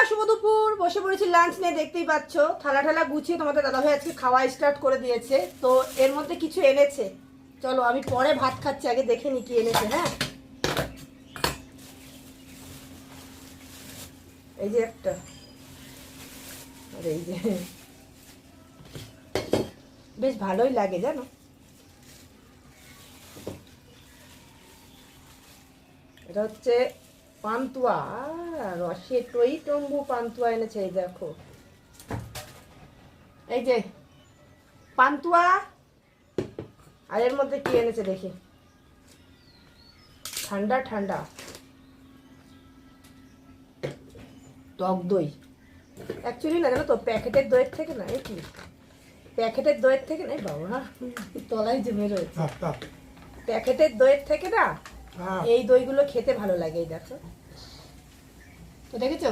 শুভ দুপুর, বসে পড়েছি লাঞ্চ নিয়ে, দেখতেই পাচ্ছ থালা ঠালা গুছিয়ে তোমাদের দাদাভাই আজকে খাওয়া স্টার্ট করে দিয়েছে। তো এর মধ্যে কিছু এনেছে, চলো আমি পরে ভাত খাচ্ছি, আগে দেখে নি কি এনেছে। হ্যাঁ, এই যে একটা, আর এই যে বেশ ভালোই লাগে জানো। এটা হচ্ছে পান্তুয়া, রসে টই টম্বু পান্তুয়া এনেছে। এই দেখো, এই যে পান্তুয়া। আর এর মধ্যে কি এনেছে দেখি, ঠান্ডা ঠান্ডা টক দই। অ্যাকচুয়ালি না জানো তো, প্যাকেটের দইয়ের থেকে না, এই কি প্যাকেটের দইয়ের থেকে না, বাবা তলায় জমে রয়েছে, প্যাকেটের দইয়ের থেকে না এই দইগুলো খেতে ভালো লাগে। এই দেখো তো, দেখেছো